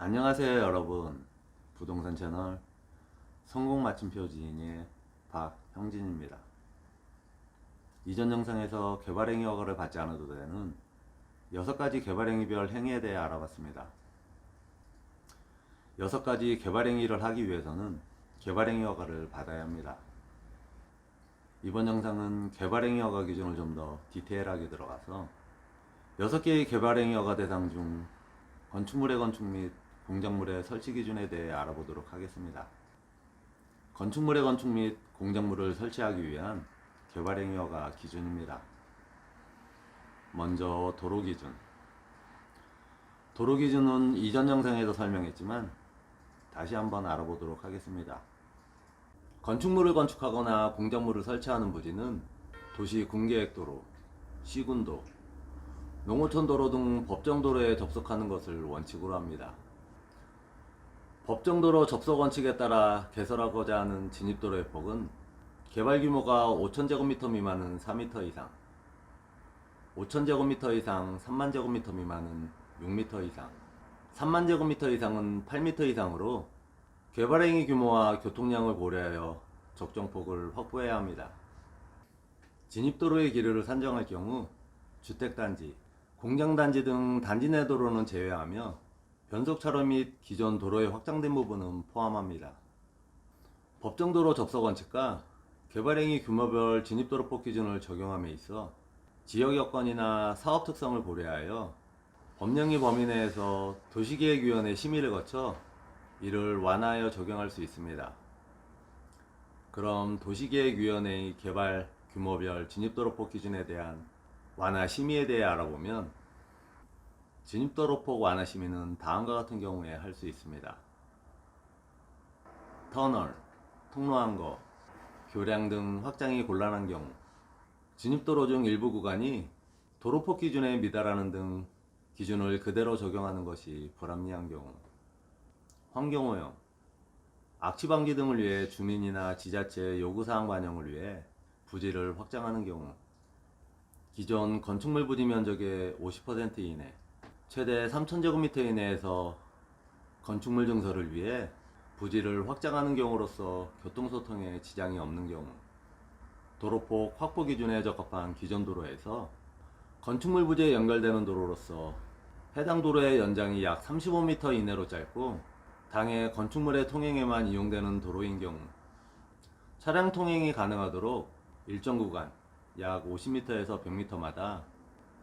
안녕하세요 여러분. 부동산 채널 성공 마침표 지인의 박형진입니다. 이전 영상에서 개발행위 허가를 받지 않아도 되는 6가지 개발행위별 행위에 대해 알아봤습니다. 6가지 개발행위를 하기 위해서는 개발행위 허가를 받아야 합니다. 이번 영상은 개발행위 허가 기준을 좀 더 디테일하게 들어가서 6개의 개발행위 허가 대상 중 건축물의 건축 및 공작물의 설치 기준에 대해 알아보도록 하겠습니다. 건축물의 건축 및 공작물을 설치하기 위한 개발행위 허가 기준입니다. 먼저 도로 기준. 도로 기준은 이전 영상에도 설명했지만 다시 한번 알아보도록 하겠습니다. 건축물을 건축하거나 공작물을 설치하는 부지는 도시 군계획도로, 시군도, 농어촌 도로 등 법정 도로에 접속하는 것을 원칙으로 합니다. 법정 도로 접속 원칙에 따라 개설하고자 하는 진입도로의 폭은 개발 규모가 5,000제곱미터 미만은 4m 이상, 5,000제곱미터 이상 30,000제곱미터 미만은 6m 이상, 30,000제곱미터 이상은 8m 이상으로 개발행위 규모와 교통량을 고려하여 적정폭을 확보해야 합니다. 진입도로의 길이를 산정할 경우 주택단지, 공장단지 등 단지 내 도로는 제외하며 변속차로 및 기존 도로의 확장된 부분은 포함합니다. 법정도로 접속 원칙과 개발행위 규모별 진입도로폭 기준을 적용함에 있어 지역 여건이나 사업 특성을 고려하여 법령의 범위 내에서 도시계획위원회 심의를 거쳐 이를 완화하여 적용할 수 있습니다. 그럼 도시계획위원회의 개발 규모별 진입도로폭 기준에 대한 완화 심의에 대해 알아보면 진입도로폭 완화 심의는 다음과 같은 경우에 할 수 있습니다. 터널, 통로항거, 교량 등 확장이 곤란한 경우, 진입도로 중 일부 구간이 도로폭 기준에 미달하는 등 기준을 그대로 적용하는 것이 불합리한 경우, 환경오염, 악취방지 등을 위해 주민이나 지자체의 요구사항 반영을 위해 부지를 확장하는 경우, 기존 건축물 부지 면적의 50% 이내, 최대 3,000제곱미터 이내에서 건축물 증설을 위해 부지를 확장하는 경우로서 교통소통에 지장이 없는 경우, 도로폭 확보 기준에 적합한 기존 도로에서 건축물 부지에 연결되는 도로로서 해당 도로의 연장이 약 35m 이내로 짧고 당해 건축물의 통행에만 이용되는 도로인 경우, 차량 통행이 가능하도록 일정 구간 약 50m에서 100m마다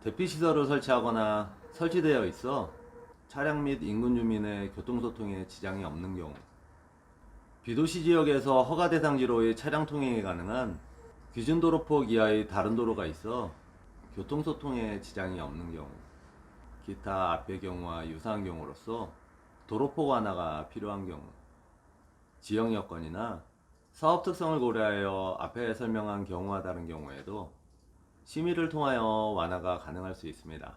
대피시설을 설치하거나 설치되어 있어 차량 및 인근 주민의 교통소통에 지장이 없는 경우, 비도시 지역에서 허가 대상지로의 차량 통행이 가능한 기준도로폭 이하의 다른 도로가 있어 교통소통에 지장이 없는 경우, 기타 앞의 경우와 유사한 경우로서 도로폭 완화가 필요한 경우, 지역 여건이나 사업 특성을 고려하여 앞에 설명한 경우와 다른 경우에도 심의를 통하여 완화가 가능할 수 있습니다.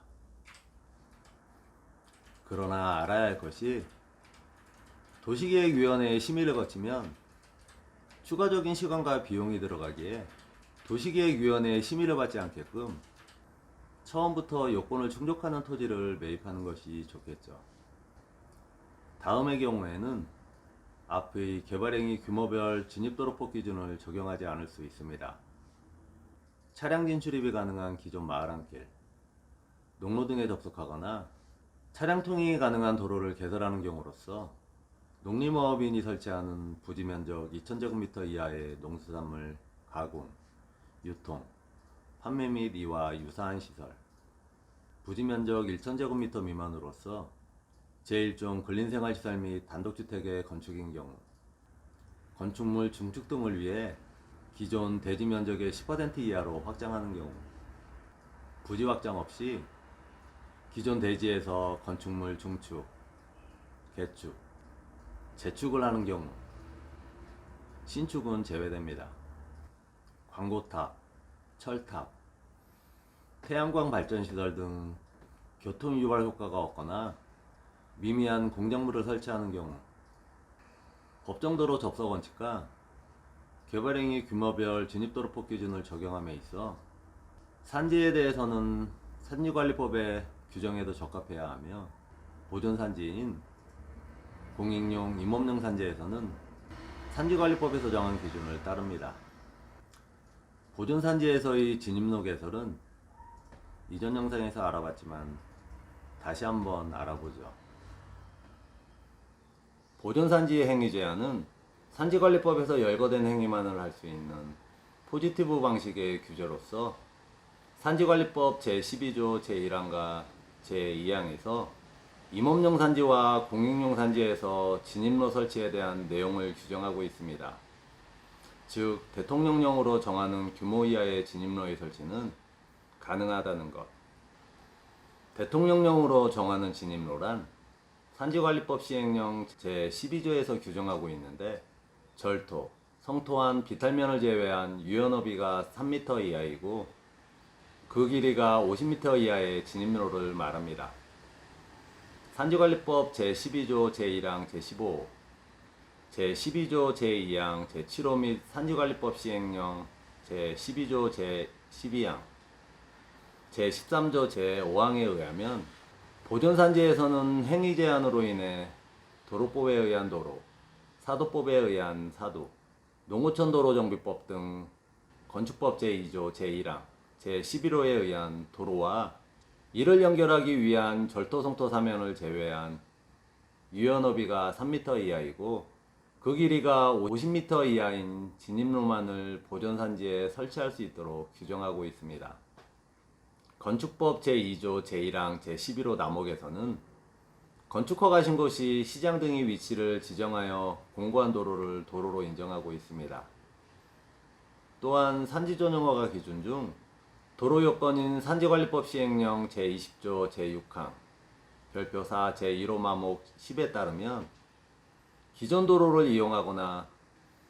그러나 알아야 할 것이 도시계획위원회의 심의를 거치면 추가적인 시간과 비용이 들어가기에 도시계획위원회의 심의를 받지 않게끔 처음부터 요건을 충족하는 토지를 매입하는 것이 좋겠죠. 다음의 경우에는 앞의 개발행위 규모별 진입도로폭 기준을 적용하지 않을 수 있습니다. 차량 진출입이 가능한 기존 마을항길, 농로 등에 접속하거나 차량 통행이 가능한 도로를 개설하는 경우로서 농림어업인이 설치하는 부지 면적 2,000제곱미터 이하의 농수산물 가공, 유통, 판매 및 이와 유사한 시설, 부지 면적 1,000제곱미터 미만으로서 제1종 근린생활시설 및 단독주택의 건축인 경우, 건축물 증축 등을 위해 기존 대지 면적의 10% 이하로 확장하는 경우, 부지 확장 없이 기존 대지에서 건축물 중축, 개축, 재축을 하는 경우, 신축은 제외됩니다. 광고탑, 철탑, 태양광 발전시설 등 교통 유발 효과가 없거나 미미한 공작물을 설치하는 경우, 법정도로 접속 원칙과 개발행위 규모별 진입도로폭 기준을 적용함에 있어 산지에 대해서는 산지관리법의 규정에도 적합해야 하며 보존산지인 공익용 임업용 산지에서는 산지관리법에서 정한 기준을 따릅니다. 보존산지에서의 진입로 개설은 이전 영상에서 알아봤지만 다시 한번 알아보죠. 보존산지 행위 제한은 산지관리법에서 열거된 행위만을 할 수 있는 포지티브 방식의 규제로서 산지관리법 제12조 제1항과 제2항에서 임업용 산지와 공익용 산지에서 진입로 설치에 대한 내용을 규정하고 있습니다. 즉, 대통령령으로 정하는 규모 이하의 진입로의 설치는 가능하다는 것. 대통령령으로 정하는 진입로란 산지관리법 시행령 제12조에서 규정하고 있는데, 절토, 성토한 비탈면을 제외한 유연너비가 3m 이하이고 그 길이가 50m 이하의 진입로를 말합니다. 산지관리법 제12조 제1항 제15호, 제12조 제2항 제7호 및 산지관리법 시행령 제12조 제12항, 제13조 제5항에 의하면 보존산지에서는 행위 제한으로 인해 도로법에 의한 도로, 사도법에 의한 사도, 농어촌도로정비법 등 건축법 제2조 제1항, 제11호에 의한 도로와 이를 연결하기 위한 절토 성토 사면을 제외한 유연너비가 3m 이하이고 그 길이가 50m 이하인 진입로만을 보존산지에 설치할 수 있도록 규정하고 있습니다. 건축법 제2조 제1항 제11호 남목에서는 건축허가 신고 시 시장 등의 위치를 지정하여 공고한 도로를 도로로 인정하고 있습니다. 또한 산지전용허가 기준 중 도로 요건인 산지관리법 시행령 제20조 제6항 별표 4 제1호 마목 10에 따르면 기존 도로를 이용하거나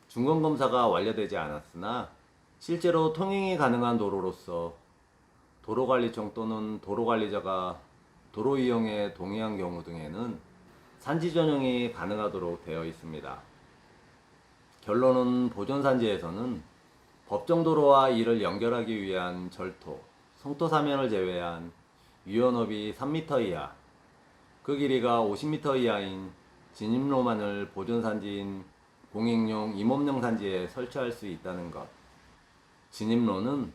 중간검사가 완료되지 않았으나 실제로 통행이 가능한 도로로서 도로관리청 또는 도로관리자가 도로 이용에 동의한 경우 등에는 산지 전용이 가능하도록 되어 있습니다. 결론은 보존산지에서는 법정도로와 이를 연결하기 위한 절토, 성토 사면을 제외한 유연너비 3m 이하, 그 길이가 50m 이하인 진입로만을 보존산지인 공익용 임업용 산지에 설치할 수 있다는 것. 진입로는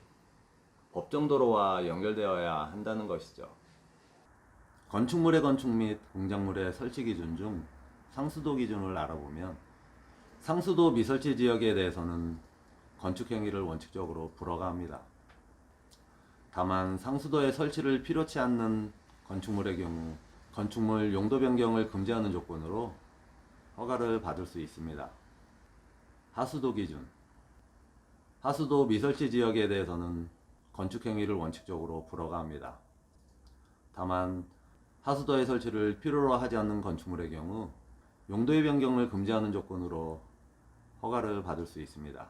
법정도로와 연결되어야 한다는 것이죠. 건축물의 건축 및 공작물의 설치 기준 중 상수도 기준을 알아보면 상수도 미설치 지역에 대해서는 건축 행위를 원칙적으로 불허가합니다. 다만 상수도의 설치를 필요치 않는 건축물의 경우 건축물 용도 변경을 금지하는 조건으로 허가를 받을 수 있습니다. 하수도 기준. 하수도 미설치 지역에 대해서는 건축 행위를 원칙적으로 불허가합니다. 다만 하수도의 설치를 필요로 하지 않는 건축물의 경우 용도의 변경을 금지하는 조건으로 허가를 받을 수 있습니다.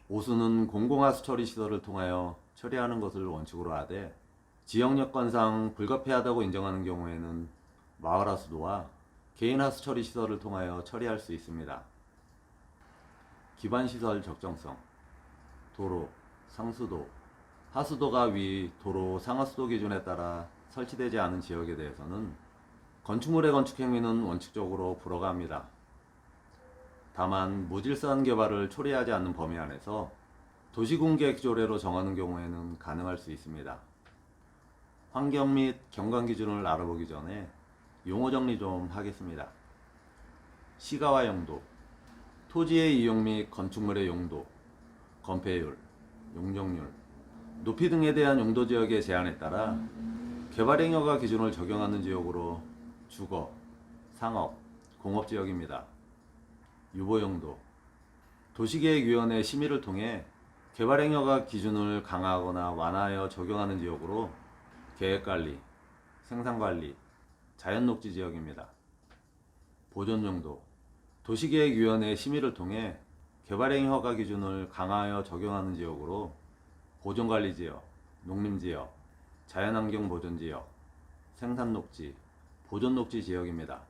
오수는 공공하수 처리 시설을 통하여 처리하는 것을 원칙으로 하되 지역 여건상 불가피하다고 인정하는 경우에는 마을하수도와 개인하수 처리 시설을 통하여 처리할 수 있습니다. 기반시설 적정성. 도로, 상수도, 하수도가 위 도로 상하수도 기준에 따라 설치되지 않은 지역에 대해서는 건축물의 건축 행위는 원칙적으로 불허가합니다. 다만 무질서한 개발을 초래하지 않는 범위 안에서 도시공계획 조례로 정하는 경우에는 가능할 수 있습니다. 환경 및 경관 기준을 알아보기 전에 용어 정리 좀 하겠습니다. 시가와 용도, 토지의 이용 및 건축물의 용도, 건폐율, 용적률, 높이 등에 대한 용도 지역의 제한에 따라 개발행위허가 기준을 적용하는 지역으로 주거, 상업, 공업지역입니다. 유보용도, 도시계획위원회 심의를 통해 개발행위허가 기준을 강화하거나 완화하여 적용하는 지역으로 계획관리, 생산관리, 자연녹지 지역입니다. 보존용도, 도시계획위원회 심의를 통해 개발행위허가 기준을 강화하여 적용하는 지역으로 보존관리지역, 농림지역, 자연환경보존지역, 생산녹지, 보존녹지 지역입니다.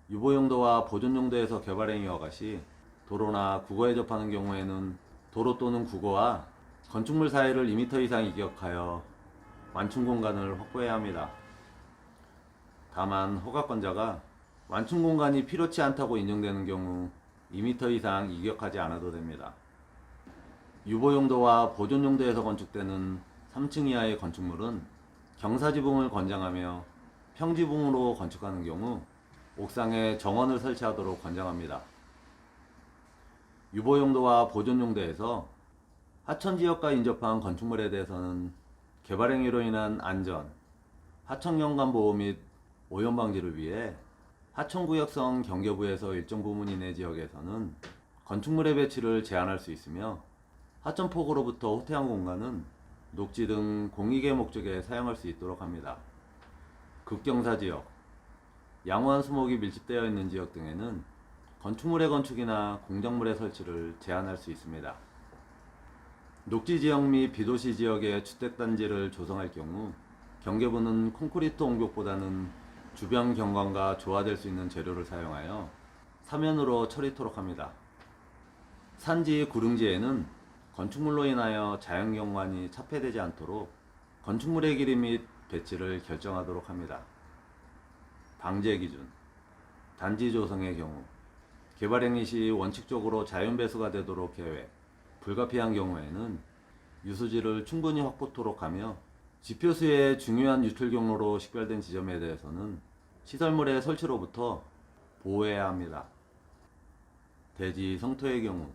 유보용도와 보존용도에서 개발행위허가 시 도로나 국어에 접하는 경우에는 도로 또는 국어와 건축물 사이를 2m 이상 이격하여 완충 공간을 확보해야 합니다. 다만 허가권자가 완충 공간이 필요치 않다고 인정되는 경우 2m 이상 이격하지 않아도 됩니다. 유보 용도와 보존 용도에서 건축되는 3층 이하의 건축물은 경사지붕을 권장하며 평지붕으로 건축하는 경우 옥상에 정원을 설치하도록 권장합니다. 유보 용도와 보존 용도에서 하천 지역과 인접한 건축물에 대해서는 개발 행위로 인한 안전, 하천 경관 보호 및 오염 방지를 위해 하천구역성 경계부에서 일정 부분 이내 지역에서는 건축물의 배치를 제한할 수 있으며 하천폭으로부터 후퇴한 공간은 녹지 등 공익의 목적에 사용할 수 있도록 합니다. 극경사 지역, 양호한 수목이 밀집되어 있는 지역 등에는 건축물의 건축이나 공작물의 설치를 제한할 수 있습니다. 녹지 지역 및 비도시 지역의 주택단지를 조성할 경우 경계부는 콘크리트 옹벽보다는 주변 경관과 조화될 수 있는 재료를 사용하여 사면으로 처리토록 합니다. 산지 구릉지에는 건축물로 인하여 자연경관이 차폐되지 않도록 건축물의 길이 및 배치를 결정하도록 합니다. 방제 기준, 단지 조성의 경우 개발 행위 시 원칙적으로 자연 배수가 되도록 계획, 불가피한 경우에는 유수지를 충분히 확보토록 하며 지표수의 중요한 유출 경로로 식별된 지점에 대해서는 시설물의 설치로부터 보호해야 합니다. 대지 성토의 경우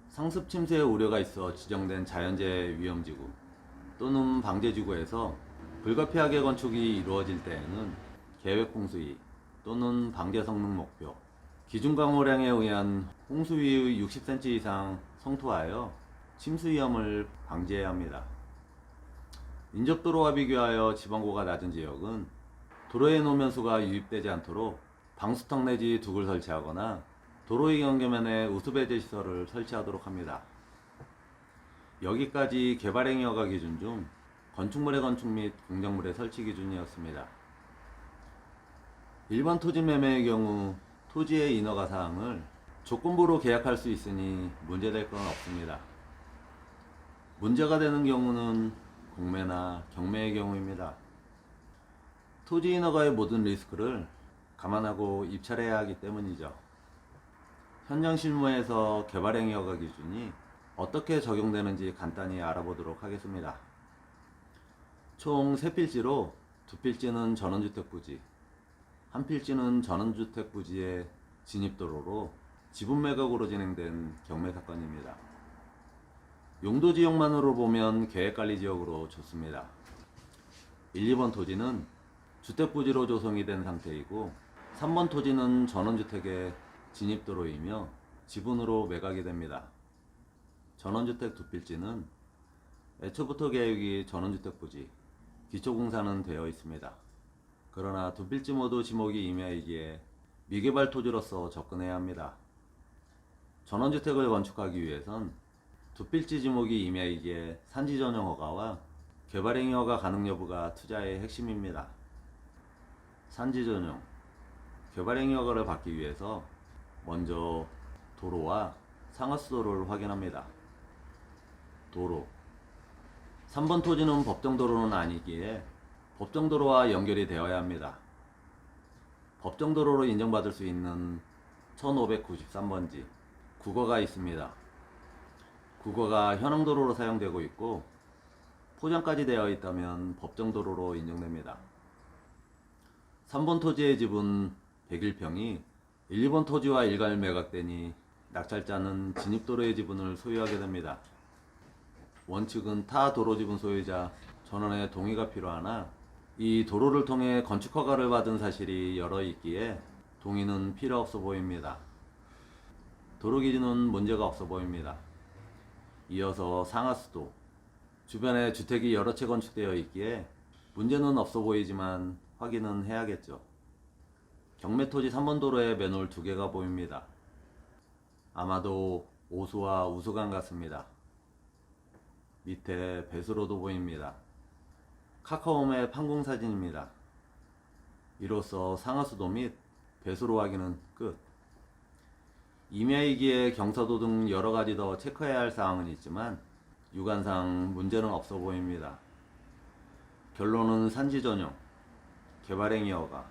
상습 침수의 우려가 있어 지정된 자연재해 위험지구 또는 방제지구에서 불가피하게 건축이 이루어질 때에는 계획 홍수위 또는 방제 성능 목표, 기준 강우량에 의한 홍수위의 60cm 이상 성토하여 침수 위험을 방지해야 합니다. 인접도로와 비교하여 지방고가 낮은 지역은 도로의 노면수가 유입되지 않도록 방수턱 내지 둑을 설치하거나 도로의 경계면에 우수배제 시설을 설치하도록 합니다. 여기까지 개발행위 허가 기준 중 건축물의 건축 및 공작물의 설치 기준이었습니다. 일반 토지 매매의 경우 토지의 인허가 사항을 조건부로 계약할 수 있으니 문제될 건 없습니다. 문제가 되는 경우는 공매나 경매의 경우입니다. 토지 인허가의 모든 리스크를 감안하고 입찰해야 하기 때문이죠. 현장 실무에서 개발행위 허가 기준이 어떻게 적용되는지 간단히 알아보도록 하겠습니다. 총 3필지로 2필지는 전원주택 부지, 1필지는 전원주택 부지의 진입도로로 지분 매각으로 진행된 경매 사건입니다. 용도 지역만으로 보면 계획관리지역으로 좋습니다. 1, 2번 토지는 주택부지로 조성이 된 상태이고 3번 토지는 전원주택의 진입도로이며 지분으로 매각이 됩니다. 전원주택 2필지는 애초부터 계획이 전원주택부지, 기초공사는 되어 있습니다. 그러나 2필지 모두 지목이 임야이기에 미개발 토지로서 접근해야 합니다. 전원주택을 건축하기 위해선 2필지 지목이 임야이기에 산지 전용 허가와 개발행위 허가 가능 여부가 투자의 핵심입니다. 산지 전용, 개발행위 허가를 받기 위해서 먼저 도로와 상하수도를 확인합니다. 도로, 3번 토지는 법정도로는 아니기에 법정도로와 연결이 되어야 합니다. 법정도로로 인정받을 수 있는 1593번지 국어가 있습니다. 국어가 현황도로로 사용되고 있고 포장까지 되어 있다면 법정도로로 인정됩니다. 3번 토지의 지분 101평이 1, 2번 토지와 일괄 매각되니 낙찰자는 진입도로의 지분을 소유하게 됩니다. 원칙은 타 도로 지분 소유자 전원의 동의가 필요하나 이 도로를 통해 건축 허가를 받은 사실이 여러 있기에 동의는 필요 없어 보입니다. 도로 기준은 문제가 없어 보입니다. 이어서 상하수도, 주변에 주택이 여러 채 건축되어 있기에 문제는 없어 보이지만 확인은 해야겠죠. 경매토지 3번 도로에 맨홀 2개가 보입니다. 아마도 오수와 우수강 같습니다. 밑에 배수로도 보입니다. 카카오맵 항공사진입니다. 이로써 상하수도 및 배수로 확인은 끝. 임야이기에 경사도 등 여러가지 더 체크해야 할 사항은 있지만 육안상 문제는 없어 보입니다. 결론은 산지 전용, 개발행위 허가,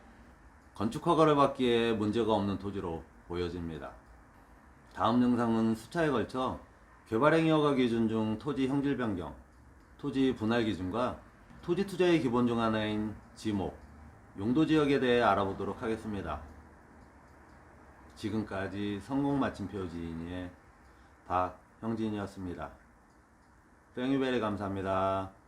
건축 허가를 받기에 문제가 없는 토지로 보여집니다. 다음 영상은 수차에 걸쳐 개발행위 허가 기준 중 토지 형질 변경, 토지 분할 기준과 토지 투자의 기본 중 하나인 지목, 용도 지역에 대해 알아보도록 하겠습니다. 지금까지 성공 마침표 지인의 박형진이었습니다. 땡유벨에 감사합니다.